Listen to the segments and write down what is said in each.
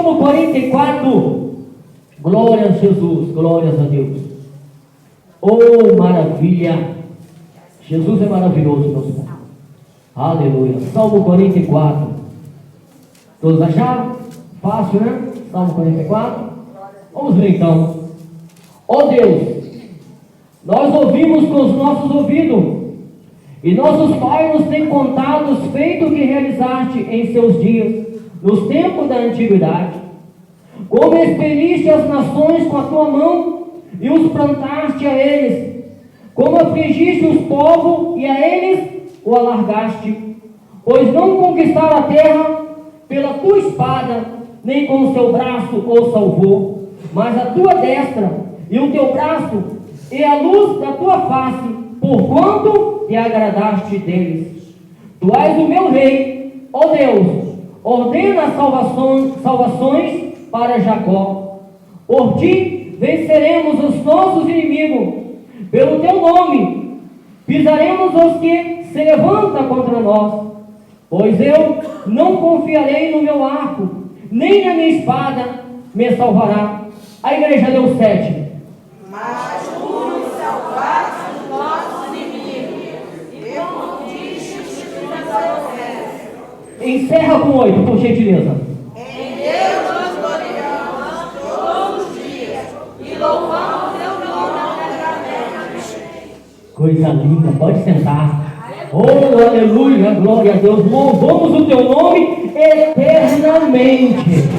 Salmo 44. Glórias a Jesus, glórias a Deus. Oh, maravilha! Jesus é maravilhoso, meus irmãos. Aleluia. Salmo 44. Todos acharam? Fácil, né? Salmo 44. Vamos ver então. Ó Deus, nós ouvimos com os nossos ouvidos, e nossos pais nos têm contado os feitos que realizaste em seus dias, nos tempos da antiguidade. Como expeliste as nações com a tua mão, e os plantaste a eles. Como afligiste os povos, e a eles o alargaste. Pois não conquistaram a terra pela tua espada, nem com o seu braço o salvou, mas a tua destra e o teu braço e a luz da tua face, porquanto te agradaste deles. Tu és o meu rei, ó Deus, ordena salvações para Jacó. Por ti venceremos os nossos inimigos, pelo teu nome pisaremos os que se levantam contra nós. Pois eu não confiarei no meu arco, nem na minha espada me salvará. A igreja deu 7. Mas tu nos salvaste dos nossos inimigos, e conduziste os que nos aborrecem. Encerra com 8, por gentileza. Em Deus nos gloriamos todos os dias, e louvamos teu nome eternamente. Coisa linda, pode sentar. Oh, aleluia, glória a Deus. Louvamos o teu nome eternamente.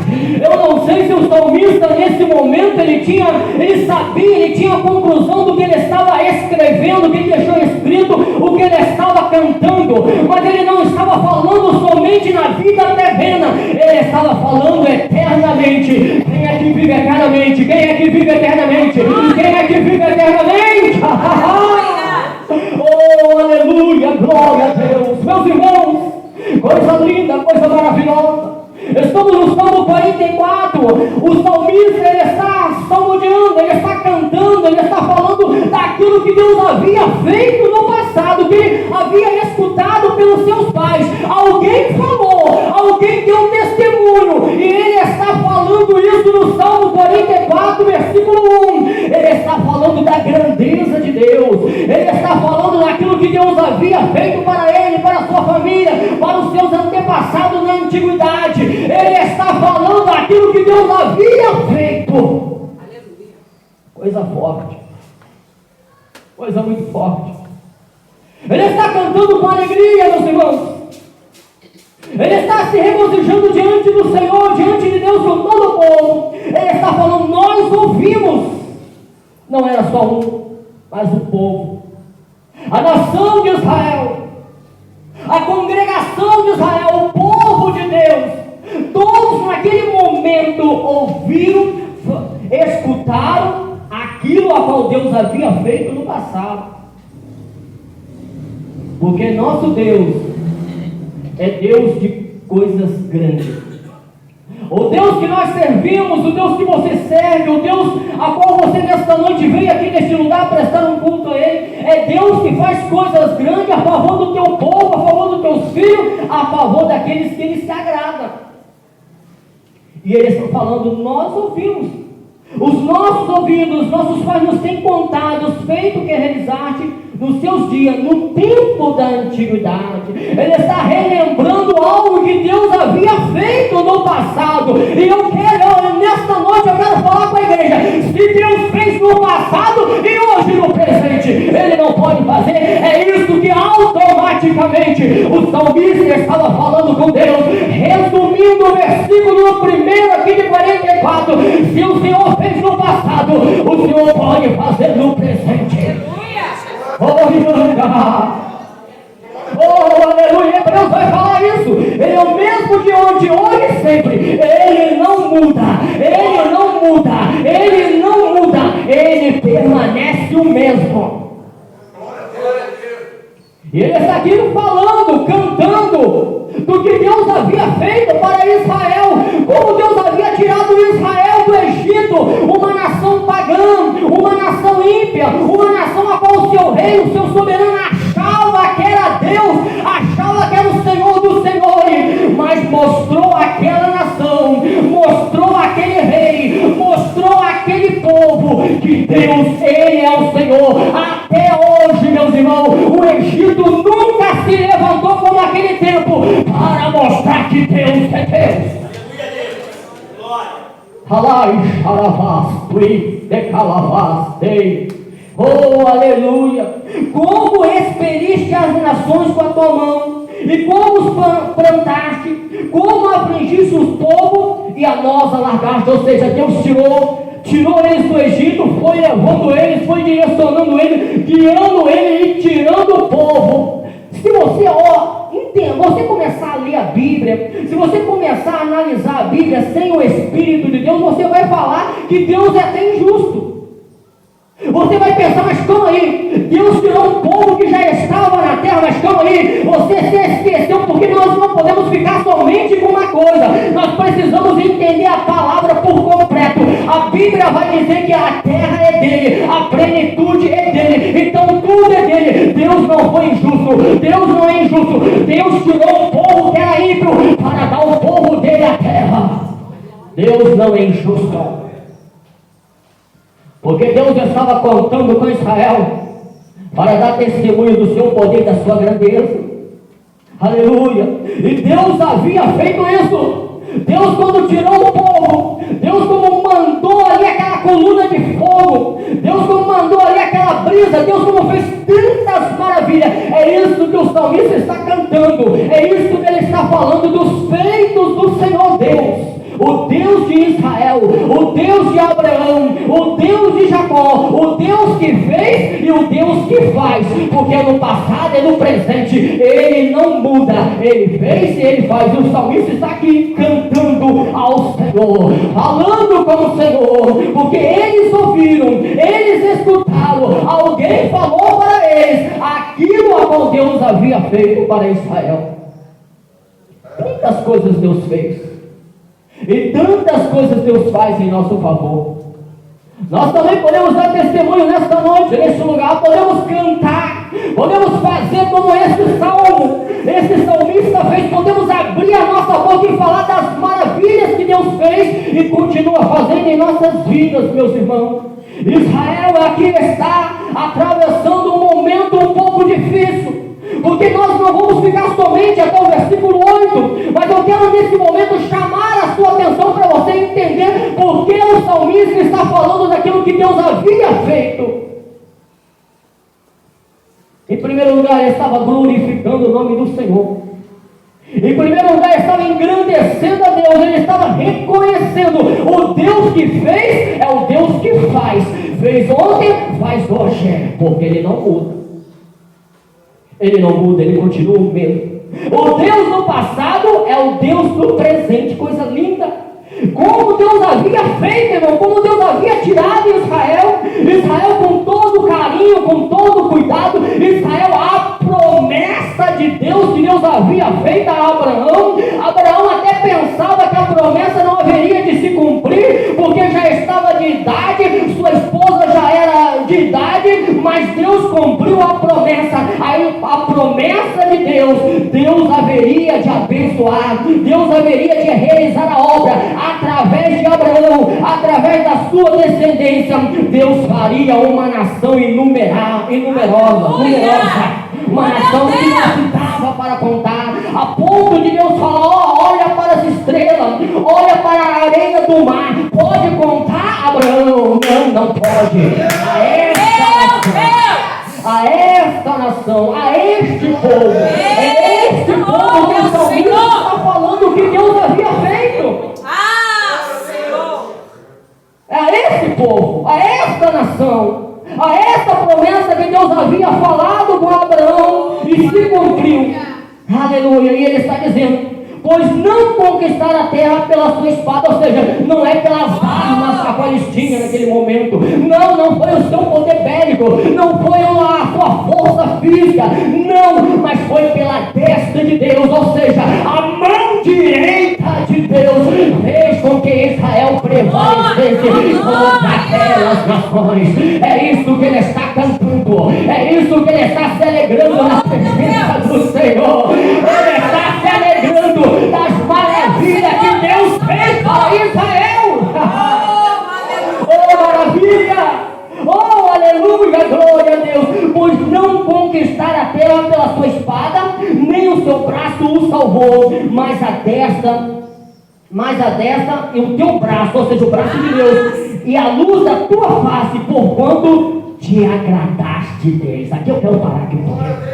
Eu não sei se o salmista nesse momento ele sabia, ele tinha a conclusão do que ele estava escrevendo, do que ele deixou escrito, o que ele estava cantando, mas ele não estava falando somente na vida terrena, ele estava falando eternamente. Quem é que vive eternamente? Quem é que vive eternamente? Quem é que vive eternamente? Oh, aleluia, glória a Deus. Meus irmãos, coisa linda, coisa maravilhosa. Estamos no Salmo 44. O salmista, ele está salmodiando, ele está cantando, ele está falando daquilo que Deus havia feito no passado, que ele havia escutado pelos seus pais. Alguém falou, alguém deu um testemunho, e ele está falando isso no Salmo 44, versículo 1. Ele está falando da grandeza de Deus, ele está falando daquilo que Deus havia feito para ele, para a sua família, para os seus antepassados na antiguidade. Ele está falando daquilo que Deus havia feito. Aleluia. Coisa forte, coisa muito forte. Ele está cantando com alegria, meus irmãos. Ele está se regozijando diante do Senhor, diante de Deus com todo o povo. Ele está falando, nós ouvimos. Não era só um, mas o povo, a nação de Israel, a congregação de Israel, o povo de Deus, todos naquele momento ouviram, escutaram aquilo a qual Deus havia feito no passado. Porque nosso Deus é Deus de coisas grandes. O Deus que nós servimos, o Deus que você serve, o Deus a qual você nesta noite veio aqui neste lugar prestar um culto a Ele, é Deus que faz coisas grandes a favor do teu povo, a favor dos teus filhos, a favor daqueles que Ele se agrada. E Ele está falando, nós ouvimos, os nossos ouvidos, nossos pais nos têm contado os feitos que realizaste nos seus dias, no tempo da antiguidade. Ele está relembrando algo que Deus havia feito no passado. E nesta noite eu quero falar com a igreja, se Deus fez no passado e hoje no presente, Ele não pode fazer. É isso que automaticamente o salmista estava falando com Deus, resumindo o versículo 1 aqui de 44, se o Senhor fez no passado, o Senhor pode fazer no presente. Oh, aleluia, Hebreus vai falar isso. Ele é o mesmo de ontem, hoje e sempre. Ele não muda, Ele não muda, Ele não muda, Ele permanece o mesmo. E Ele está aqui falando, cantando do que Deus havia feito para Israel, como Deus havia tirado Israel do Egito, uma nação pagã, uma nação ímpia, uma nação a qual o seu rei, o seu soberano achava que Deus, Ele é o Senhor. Até hoje, meus irmãos, o Egito nunca se levantou como naquele tempo para mostrar que Deus é Deus. Oh, aleluia! Como expeliste as nações com a tua mão, e como os plantaste, como afligiste os povos e a nós alargaste. Ou seja, Deus tirou eles do Egito, foi levando eles, foi direcionando eles, guiando eles e tirando o povo. Se você você começar a ler a Bíblia, se você começar a analisar a Bíblia sem o Espírito de Deus, você vai falar que Deus é até injusto. Você vai pensar, mas calma aí, Deus tirou um povo que já estava na terra, mas calma aí, você se esqueceu, porque nós não podemos ficar somente com uma coisa, nós precisamos entender a palavra por completo. A Bíblia vai dizer que a terra é dele, a plenitude é dele, então tudo é dele. Deus não foi injusto, Deus não é injusto, Deus tirou um povo que era ímpio para dar ao povo dele a terra. Deus não é injusto. Porque Deus estava contando com Israel para dar testemunho do seu poder e da sua grandeza. Aleluia! E Deus havia feito isso. Deus, quando tirou o povo, Deus como mandou ali aquela coluna de fogo, Deus como mandou ali aquela brisa, Deus como fez tantas maravilhas. É isso que o salmista está cantando, é isso que ele está falando dos feitos do Senhor Deus. O Deus de Israel, o Deus de Abraão, o Deus de Jacó, o Deus que fez e o Deus que faz, porque no passado e no presente Ele não muda, Ele fez e Ele faz. E o salmista está aqui cantando ao Senhor, falando com o Senhor, porque eles ouviram, eles escutaram, alguém falou para eles aquilo a qual Deus havia feito para Israel. Tantas coisas Deus fez. E tantas coisas Deus faz em nosso favor. Nós também podemos dar testemunho nesta noite, neste lugar. Podemos cantar, podemos fazer como esse salmo, esse salmista fez. Podemos abrir a nossa boca e falar das maravilhas que Deus fez e continua fazendo em nossas vidas, meus irmãos. Israel aqui está atravessando um momento um pouco difícil, porque nós não vamos ficar somente até o versículo 8, mas eu quero nesse momento chamar a sua atenção para você entender por que o salmista está falando daquilo que Deus havia feito. Em primeiro lugar, ele estava glorificando o nome do Senhor. Em primeiro lugar, ele estava engrandecendo a Deus, ele estava reconhecendo o Deus que fez é o Deus que faz. Fez ontem, faz hoje, porque Ele não muda. Ele não muda, Ele continua o mesmo. O Deus do passado é o Deus do presente, coisa linda. Como Deus havia feito, irmão, como Deus havia tirado Israel com todo carinho, com todo cuidado, Israel, a promessa de Deus que Deus havia feito a Abraão. Abraão até pensava que a promessa não haveria de se cumprir, porque já estava de idade, sua esposa já era de idade, mas Deus cumpriu a promessa. Aí a promessa de Deus haveria de abençoar, Deus haveria de realizar a obra. Através de Abraão, através da sua descendência, Deus faria uma nação numerosa, uma nação que não se dava para contar, a ponto de Deus falar: olha para as estrelas, olha para a areia do mar, pode contar, Abraão? Não pode. A esta nação, a este povo, é este povo que o salmista está falando que Deus havia feito. É a esse povo, a esta nação, a esta promessa que Deus havia falado com Abraão e se cumpriu. Aleluia. E ele está dizendo: pois não conquistar a terra pela sua espada, ou seja, não é pelas armas a qual eles tinham naquele momento, não foi o seu poder bélico, não foi a sua força física, não, mas foi pela destra de Deus, ou seja, a mão direita de Deus fez com que Israel prevalecesse contra aquelas nações. É isso que ele está cantando, é isso que ele está se alegrando na presença do Senhor. Ele está se alegrando das maravilhas que Deus fez para Israel. Oh, maravilha! mais a destra e o teu braço, ou seja, o braço de Deus, e a luz da tua face, porquanto te agradaste deles. Aqui eu quero parar aqui um pouquinho.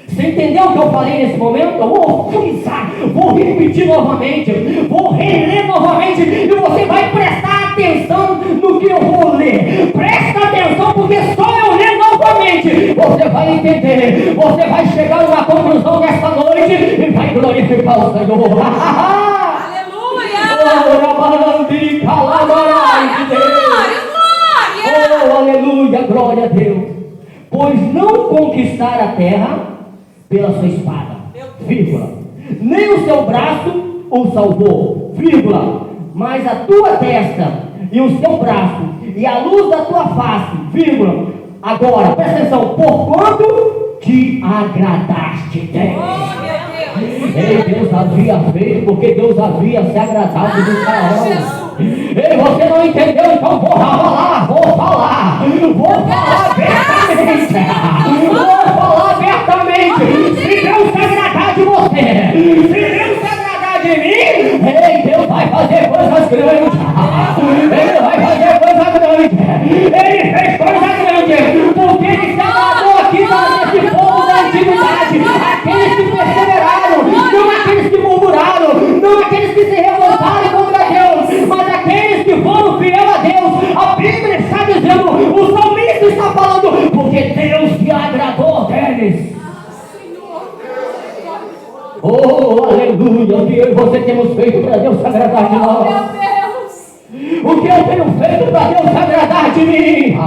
Você entendeu o que eu falei nesse momento? Eu vou frisar, vou repetir novamente, vou reler novamente, e você vai prestar atenção no que eu vou ler. Presta atenção, porque só eu ler novamente, você vai entender, você vai chegar a uma conclusão nesta noite e vai glorificar o Senhor. Oh, aleluia, glória a Deus. Pois não conquistar a terra pela sua espada, vírgula, nem o seu braço o salvou, vírgula, mas a tua testa e o seu braço e a luz da tua face, vírgula. Agora, presta atenção, porquanto te agradaste dele. Ei, Deus havia feito, porque Deus havia se agradado do Israel. Ei, você não entendeu? Então vou falar abertamente. Vou falar abertamente. Se Deus se agradar de você, se Deus se agradar de mim, ei, Deus vai fazer coisas grandes. Ele vai fazer coisas grandes. Ele fez coisas grandes, porque Ele se agradou aqui nesse povo da antiguidade. Aqueles que perseveraram, não aqueles que murmuraram, não aqueles que se revoltaram contra Deus, mas aqueles que foram fiel a Deus. A Bíblia está dizendo, o salmista está falando, porque Deus se agradou deles. Oh, aleluia, o que eu e você temos feito para Deus se agradar de nós. O que eu tenho feito para Deus se agradar de mim?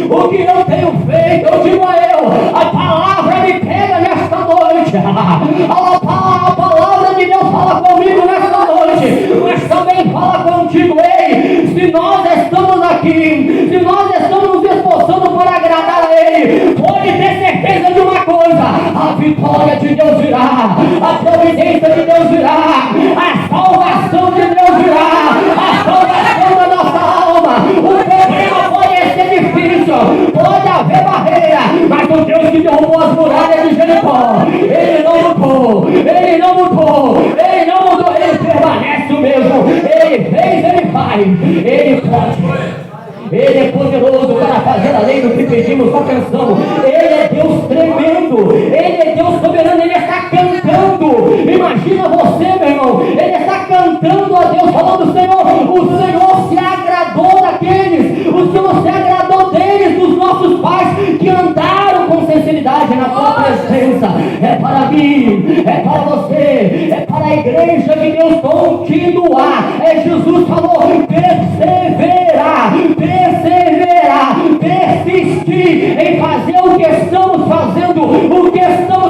O que eu tenho feito, eu digo a eu, a palavra me pega nesta noite. A palavra de Deus fala comigo nesta noite, mas também fala contigo. Ei, se nós estamos aqui, se nós estamos nos esforçando por agradar a Ele, pode ter certeza de uma coisa: a vitória de Deus virá, a providência de Deus virá, a salvação de Deus virá, a salvação da nossa alma. O problema pode ser difícil, pode haver barreira, mas o Deus que derrubou as muralhas de Jericó, Ele não mudou, Ele não mudou, Ele não mudou, Ele permanece o mesmo. Ele fez, Ele faz, Ele pode. Ele é poderoso para fazer além do que pedimos ou pensamos. Ele é Deus tremendo, Ele é Deus soberano. Ele está cantando. Imagina você, meu irmão, Ele está cantando a Deus, falando: Senhor, o Senhor se agradou daqueles, o Senhor se agradou deles, dos nossos pais que andaram com sinceridade na tua presença. É para mim, é para você, é para a igreja de Deus continuar. Jesus falou: perseverar, persistir em fazer o que estamos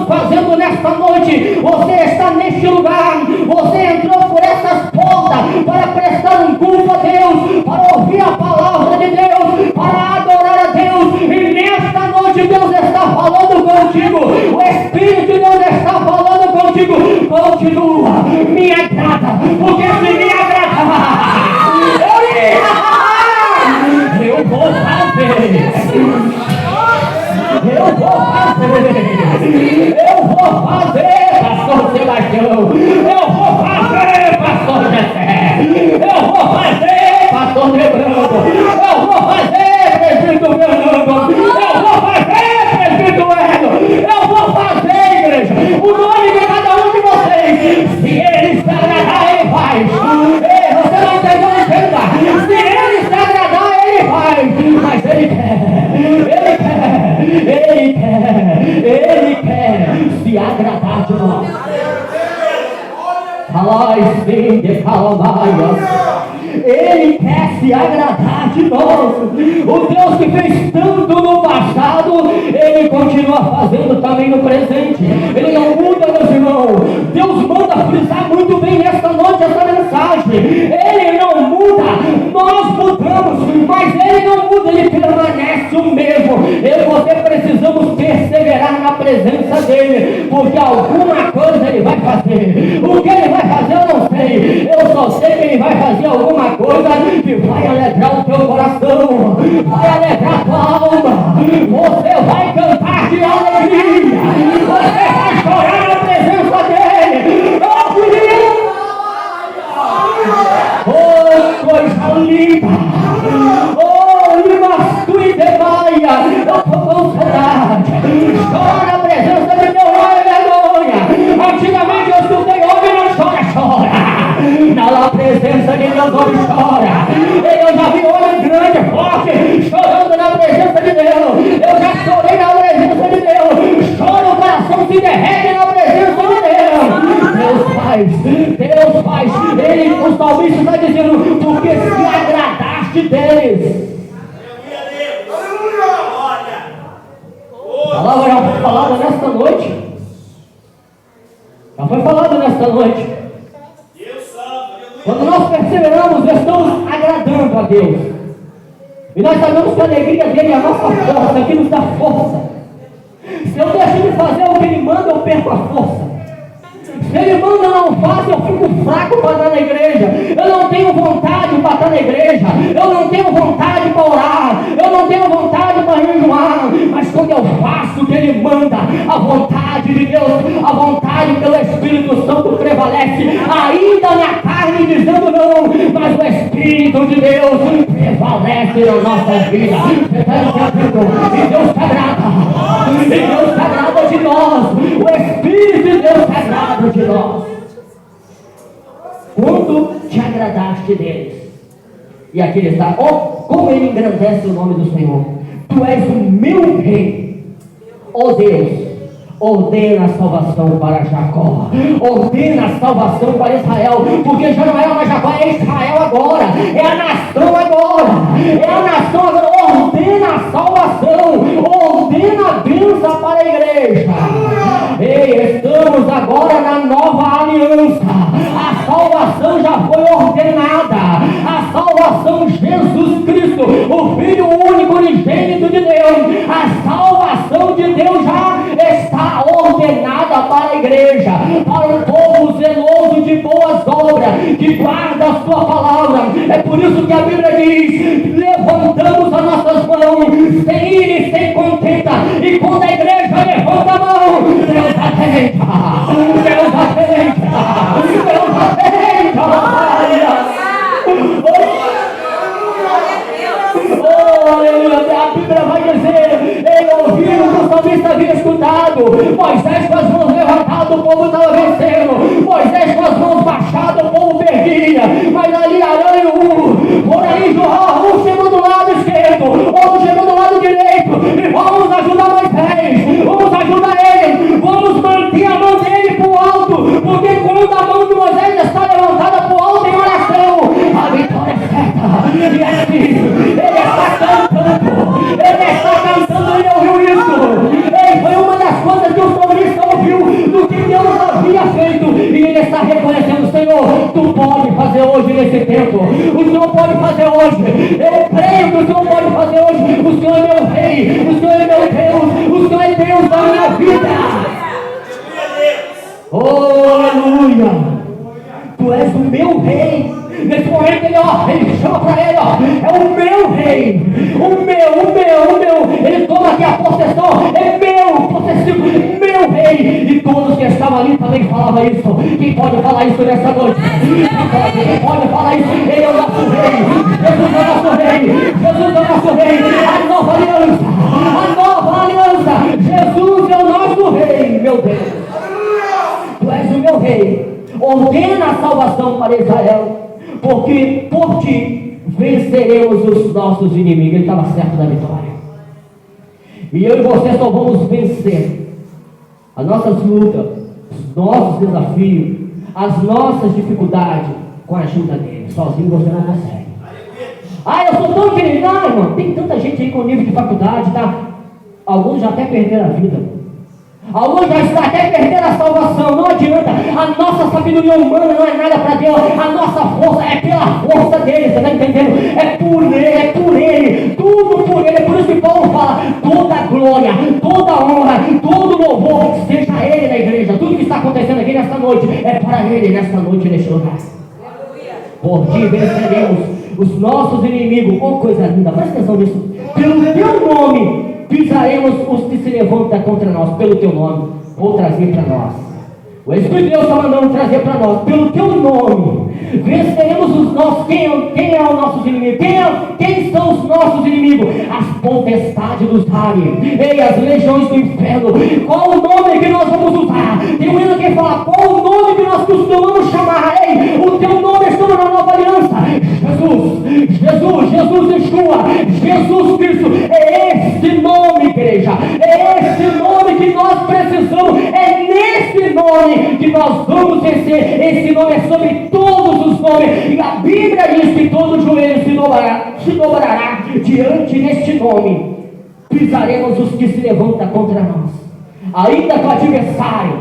fazendo nesta noite. Você está neste lugar, você entrou por essas portas para prestar um culto a Deus, para ouvir a palavra de Deus, para adorar a Deus, e nesta noite Deus está falando contigo, o Espírito de Deus está falando contigo. Continua, me agrada, porque se me agradar, eu vou fazer, pastor Sebastião, eu vou fazer, pastor José, eu vou fazer, pastor Lembrando, eu vou fazer, prefeito Fernando, eu vou fazer, prefeito Hélio, eu vou fazer, igreja, o nome de cada um de vocês. Se Ele se agradar, Ele faz. Ei, você não entendeu, entenda. Se Ele se agradar, Ele faz, mas Ele quer se agradar de nós. Falai sim de calmaia. Ele quer se agradar de nós. O Deus que fez tanto no passado, Ele continua fazendo também no presente. Ele não muda, meus irmãos. Deus manda frisar muito bem nesta noite essa mensagem. Ele não muda, nós mudamos, mas Ele não muda, Ele permanece o mesmo. Eu e você precisamos perseverar na presença dEle, porque alguma coisa Ele vai fazer. O que Ele vai fazer eu não sei, eu só sei que Ele vai fazer alguma coisa que vai alegrar o teu coração, vai alegrar a tua alma. Você vai cantar de alegria, você vai chorar na presença dEle. Oh, Oh, coisa linda! Oh, limas tu e demaia! Eu estou com saudade! Chora a presença de Deus, não é vergonha! Antigamente eu escutei homem, não chora! Na presença de Deus, homem chora! Eu já vi homem grande, forte, chorando na presença de Deus! Eu já chorei na presença de Deus! Chora, o coração se derrete na presença de Deus! Deus faz, ele, o salmista está dizendo, porque se agradaste deles. A palavra já foi falada nesta noite. Já foi falada nesta noite. Quando nós perseveramos, estamos agradando a Deus. E nós sabemos que a alegria dele é a nossa força, que nos dá força. Se eu deixo de fazer o que ele manda, eu perco a força. Se ele manda eu não faço, eu fico fraco para estar na igreja. Eu não tenho vontade para estar na igreja. Eu não tenho vontade para orar. Eu não tenho vontade para jejuar. Mas quando eu faço o que ele manda, a vontade de Deus, a vontade pelo Espírito Santo prevalece. Ainda na carne dizendo não, mas o Espírito de Deus prevalece na nossa vida. E Deus se agrada. E Deus se agrada de nós. O Espírito de Deus se agrada de nós. Quando te agradaste deles. E aqui ele está, como ele engrandece o nome do Senhor. Tu és o meu rei, ó Deus. Ordena a salvação para Jacó, ordena a salvação para Israel, porque já não é mais Jacó, é Israel agora, é a nação agora, é a nação agora. Ordena a salvação, ordena a bênção para a igreja. Ei, estamos agora na nova aliança, a salvação já foi ordenada, a salvação Jesus Cristo, o Filho único unigênito de Deus, a salvação de Deus já está ordenada para a igreja, para o povo zeloso de boas obras, que guarda a sua palavra. É por isso que a Bíblia diz: levantamos as nossas mãos, sem ir e sem contenta, e quando a igreja levanta a mão, Deus atende, Deus atende, Deus atende, aleluia. A Bíblia vai dizer: ele ouviu o que o salmista havia escutado. Moisés com as mãos levantadas, o povo estava vencendo. Moisés com as mãos baixadas, o povo perdia. Mas ali Arão por aí João, um chegou do lado esquerdo, outro chegou do lado direito. E vamos ajudar Moisés, vamos ajudar ele, vamos manter a mão dele para o alto, porque quando a mão de Moisés está levantada para o alto em oração, a vitória é certa. E assim, ele está cantando, ele ouviu isso. Ei, foi uma das coisas que o salmista ouviu do que Deus havia feito, e ele está reconhecendo: Senhor, tu pode fazer hoje nesse tempo, o Senhor pode fazer hoje, eu creio que o Senhor pode fazer hoje. O Senhor é meu rei, o Senhor é meu Deus, o Senhor é Deus da minha vida. Oh, aleluia. Tu és o meu rei. Nesse momento ele chama para ele, é o meu rei, o meu, ele toma aqui a possessão, é meu, possessivo, meu rei. E todos que estavam ali também falavam isso. Quem pode falar isso nessa noite? Quem pode falar isso? Ele é o nosso rei, Jesus é o nosso rei, Jesus é o nosso rei, a nova aliança, Jesus é o nosso rei, meu Deus. Tu és o meu rei, ordena a salvação para Israel, porque por ti venceremos os nossos inimigos. Ele estava certo da vitória. E eu e você só vamos vencer as nossas lutas, os nossos desafios, as nossas dificuldades com a ajuda dele. Sozinho você não consegue. Eu sou tão querido. Não, irmão, tem tanta gente aí com nível de faculdade, tá? Alguns já até perderam a vida. Alguns já estão até perdendo a salvação. Não adianta. A nossa sabedoria humana não é nada para Deus. A nossa força é pela força dele. Você está entendendo? É por ele. Tudo por ele. É por isso que Paulo fala: toda glória, toda honra, todo louvor seja ele na igreja. Tudo que está acontecendo aqui nesta noite é para ele, nesta noite, neste lugar. Por ti venceremos os nossos inimigos. Oh, coisa linda. Presta atenção nisso. Pelo teu nome pisaremos os que se levantam contra nós. Pelo teu nome, vou trazer para nós. O Espírito de Deus está mandando trazer para nós. Pelo teu nome, venceremos os nossos Quem é o nosso inimigo? Quem são os nossos inimigos? As potestades dos ares, ei, as legiões do inferno. Qual o nome que nós vamos usar? Tem um hino que fala, qual o nome que nós costumamos chamar? Ei, o teu nome está na nova aliança. Jesus, Yeshua, Jesus Cristo. É esse nome, igreja. É esse nome que nós precisamos. É nesse nome que nós vamos vencer. Esse nome é sobre todos os nomes. E a Bíblia diz que todo joelho se dobrará diante deste nome. Pisaremos os que se levantam contra nós. Ainda que o adversário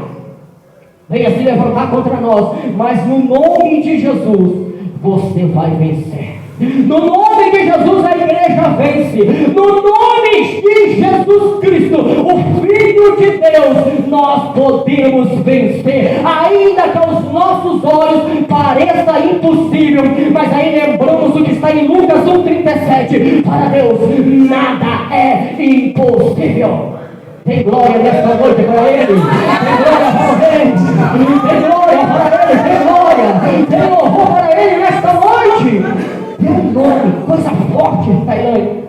venha se levantar contra nós, mas no nome de Jesus você vai vencer. No nome de Jesus a igreja vence. No nome de Jesus Cristo, o Filho de Deus, nós podemos vencer. Ainda que aos nossos olhos pareça impossível, mas aí lembramos o que está em Lucas 1,37. Para Deus nada é impossível. Tem glória nesta noite para Ele. Tem glória para Ele. Tem glória para Ele. Tem glória. Tem louvor para Ele nesta noite. Tem um nome, coisa forte, Tailândia.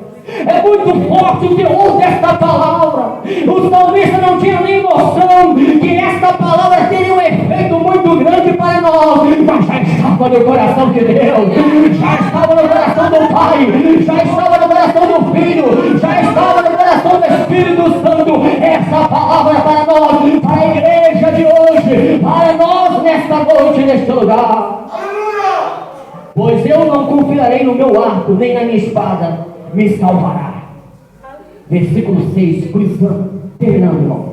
É muito forte o teor desta palavra. O salmista não tinha nem noção que esta palavra teria um efeito muito grande para nós, mas já estava no coração de Deus, já estava no coração do Pai, já estava no coração do Filho, já estava no coração do Espírito Santo. Essa palavra é para nós, para a igreja de hoje, para nós nesta noite, neste lugar. Pois eu não confiarei no meu arco, nem na minha espada me salvará. Versículo 6, cruzando, terminando, irmão.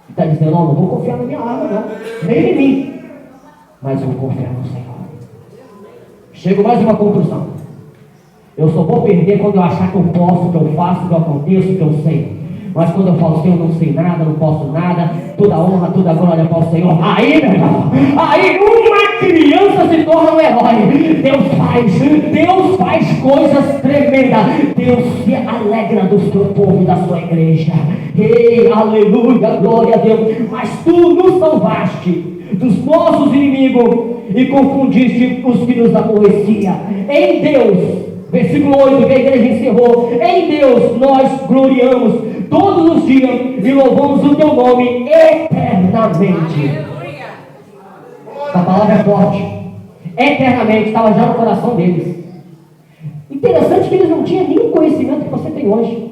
Está dizendo, não vou confiar na minha arma, não, nem em mim, mas eu vou confiar no Senhor. Chego mais uma conclusão. Eu só vou perder quando eu achar que eu posso, que eu faço, que eu aconteço, que eu sei. Mas quando eu falo assim, eu não sei nada, não posso nada, toda honra, toda glória para o Senhor. Aí, meu irmão, aí uma criança se torna um herói. Deus faz coisas tremendas. Deus se alegra do seu povo e da sua igreja. Ei, aleluia, glória a Deus. Mas tu nos salvaste dos nossos inimigos e confundiste os que nos aborreciam. Em Deus, versículo 8, que a igreja encerrou, em Deus nós gloriamos todos os dias e louvamos o teu nome eternamente. A palavra é forte. Eternamente, estava já no coração deles. Interessante que eles não tinham nenhum conhecimento que você tem hoje.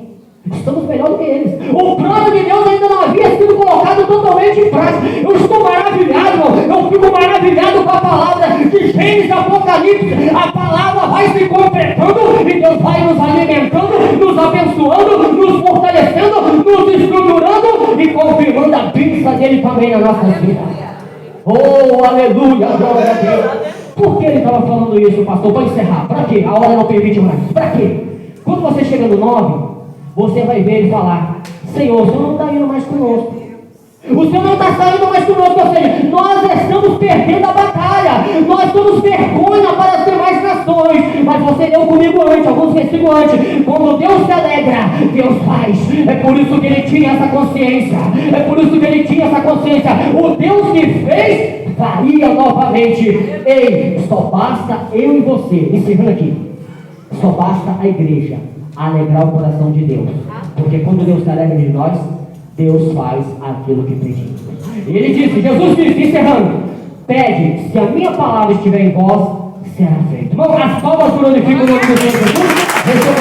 Estamos melhor do que eles. O plano de Deus ainda não havia sido colocado totalmente em prática. Eu estou maravilhado, eu fico maravilhado com a palavra de Gênesis, Apocalipse. A palavra vai se completando e Deus vai nos alimentando, nos abençoando, nos fortalecendo, nos estruturando e confirmando a bênção dele também na nossa vida. Oh, aleluia, glória a Deus. Por que ele estava falando isso, pastor? Para encerrar, para quê? A hora não permite mais. Para quê? Quando você chega no 9, você vai ver ele falar, Senhor, o Senhor não está indo mais conosco. O Senhor não está saindo mais conosco. Ou seja, nós estamos perdendo a batalha. Nós somos vergonha para as demais nações. Mas você leu comigo antes, alguns versículos antes. Quando Deus se alegra, Deus faz. É por isso que ele tinha essa consciência. É por isso que ele tinha essa consciência. O Deus que fez, faria novamente. Ei, só basta eu e você, encerrando aqui. Só basta a igreja alegrar o coração de Deus, porque quando Deus se alegra de nós, Deus faz aquilo que pedimos. E ele disse, Jesus disse, encerrando, pede, se a minha palavra estiver em vós, será feito. Vamos, as palmas glorificam o nome do Senhor Jesus.